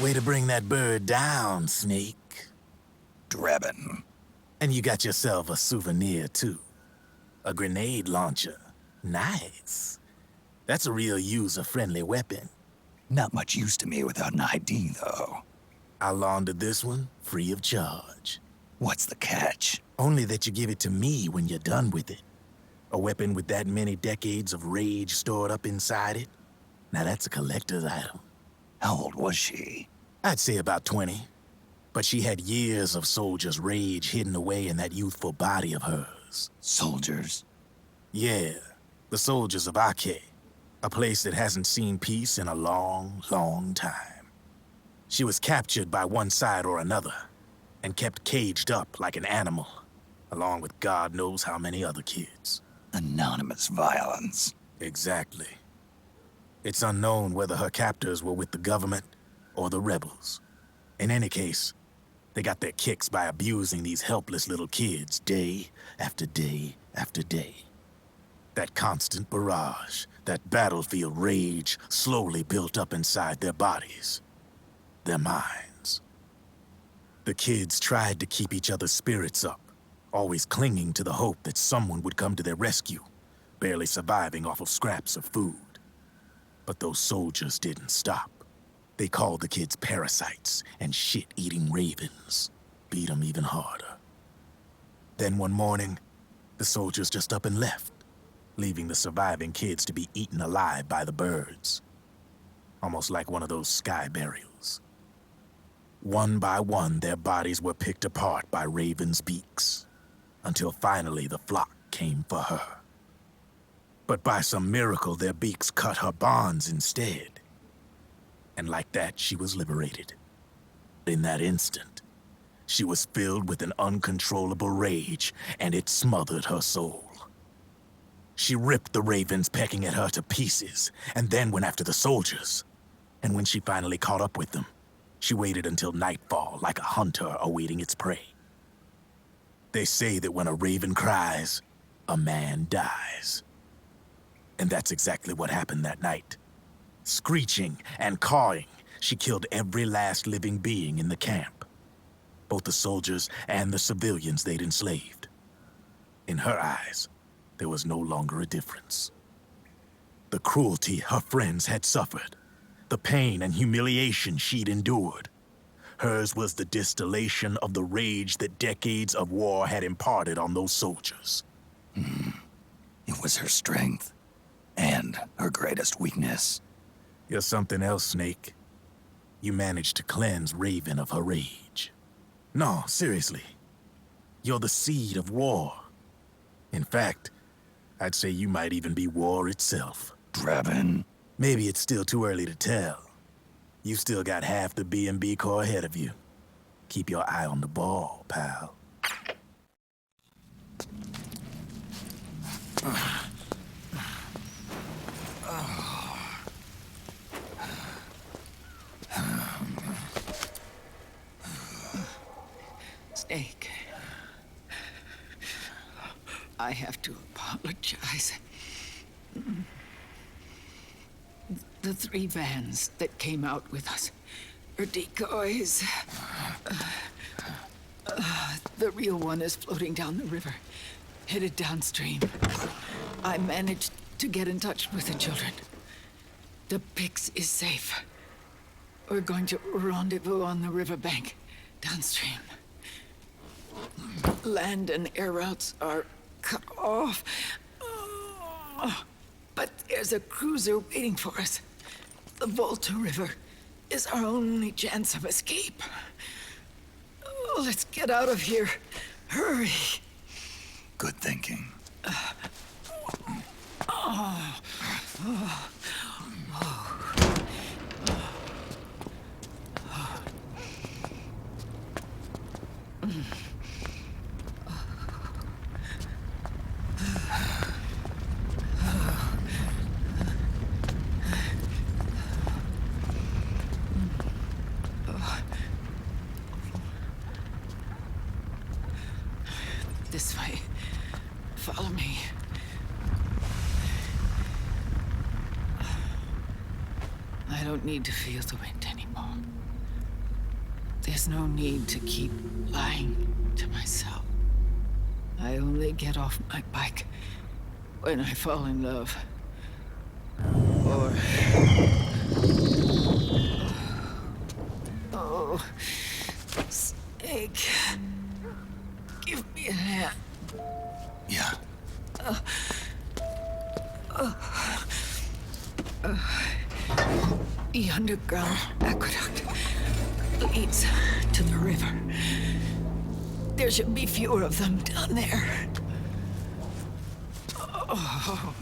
Way to bring that bird down, Snake. Drebin. And you got yourself a souvenir, too. A grenade launcher. Nice. That's a real user-friendly weapon. Not much use to me without an ID, though. I'll launder this one free of charge. What's the catch? Only that you give it to me when you're done with it. A weapon with that many decades of rage stored up inside it? Now that's a collector's item. How old was she? I'd say about 20. But she had years of soldiers' rage hidden away in that youthful body of hers. Soldiers? Yeah, the soldiers of Ake. A place that hasn't seen peace in a long, long time. She was captured by one side or another, and kept caged up like an animal, along with God knows how many other kids. Anonymous violence. Exactly. It's unknown whether her captors were with the government or the rebels. In any case, they got their kicks by abusing these helpless little kids day after day after day. That constant barrage, that battlefield rage slowly built up inside their bodies, their minds. The kids tried to keep each other's spirits up, always clinging to the hope that someone would come to their rescue, barely surviving off of scraps of food. But those soldiers didn't stop. They called the kids parasites and shit-eating ravens, beat them even harder. Then one morning, the soldiers just up and left, leaving the surviving kids to be eaten alive by the birds. Almost like one of those sky burials. One by one, their bodies were picked apart by ravens' beaks, until finally the flock came for her. But by some miracle, their beaks cut her bonds instead. And like that, she was liberated. In that instant, she was filled with an uncontrollable rage, and it smothered her soul. She ripped the ravens pecking at her to pieces, and then went after the soldiers. And when she finally caught up with them, she waited until nightfall like a hunter awaiting its prey. They say that when a raven cries, a man dies. And that's exactly what happened that night. Screeching and cawing, she killed every last living being in the camp. Both the soldiers and the civilians they'd enslaved. In her eyes, there was no longer a difference. The cruelty her friends had suffered, the pain and humiliation she'd endured. Hers was the distillation of the rage that decades of war had imparted on those soldiers. It was her strength, and her greatest weakness. You're something else, Snake. You managed to cleanse Raven of her rage. No, seriously. You're the seed of war. In fact, I'd say you might even be war itself. Drebin. Maybe it's still too early to tell. You still got half the B&B Corps ahead of you. Keep your eye on the ball, pal. Snake, I have to apologize. The 3 vans that came out with us are decoys. The real one is floating down the river, headed downstream. I managed to get in touch with the children. The Pix is safe. We're going to rendezvous on the riverbank, downstream. Land and air routes are cut off. But there's a cruiser waiting for us. The Volta River is our only chance of escape. Let's get out of here. Hurry. Good thinking. This way. Follow me. I don't need to feel the wind anymore. There's no need to keep lying to myself. I only get off my bike when I fall in love. Or... Oh, Snake. Give me a hand. Yeah. The underground aqueduct leads to the river. There should be fewer of them down there. Oh.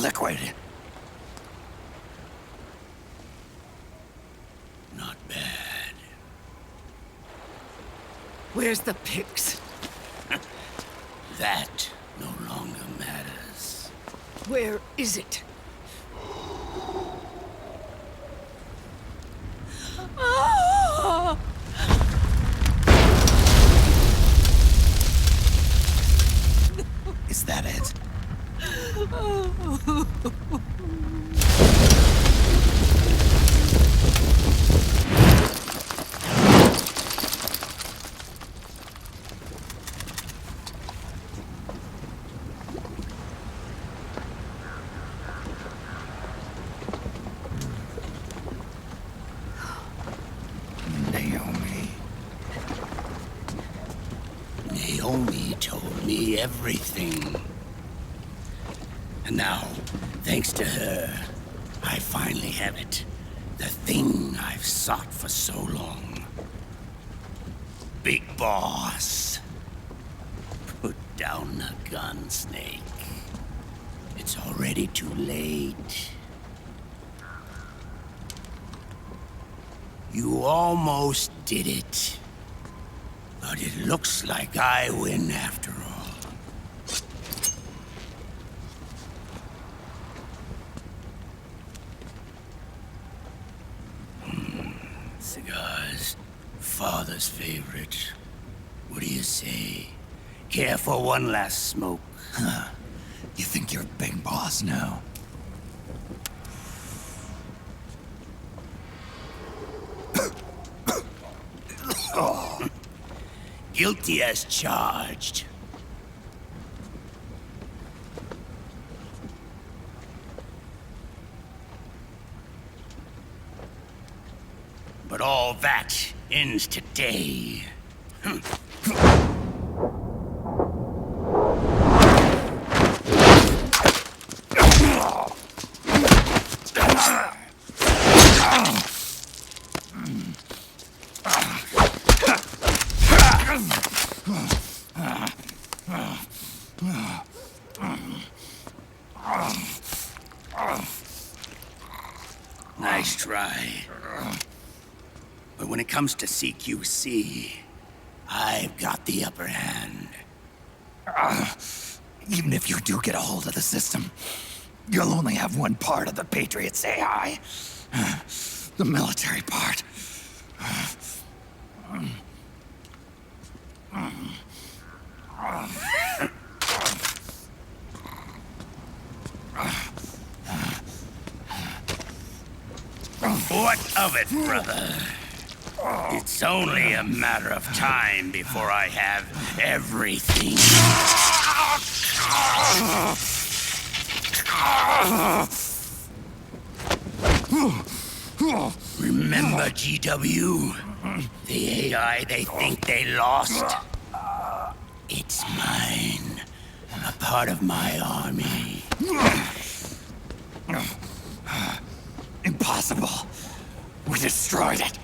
Liquid. Not bad. Where's the pigs? That no longer matters. Where is it? Ah! Is that it? Naomi told me everything. And now, thanks to her, I finally have it. The thing I've sought for so long. Big Boss. Put down the gun, Snake. It's already too late. You almost did it. But it looks like I win after all. Cigars. Father's favorite. What do you say? Care for one last smoke? Huh. You think you're Big Boss now? Guilty as charged. But all that ends today. Nice try. But when it comes to CQC, I've got the upper hand. Even if you do get a hold of the system, you'll only have one part of the Patriots AI. The military part. What of it, brother? It's only a matter of time before I have Everything. Remember, GW? The AI they think they lost? It's mine. A part of my army. Impossible. We destroyed it.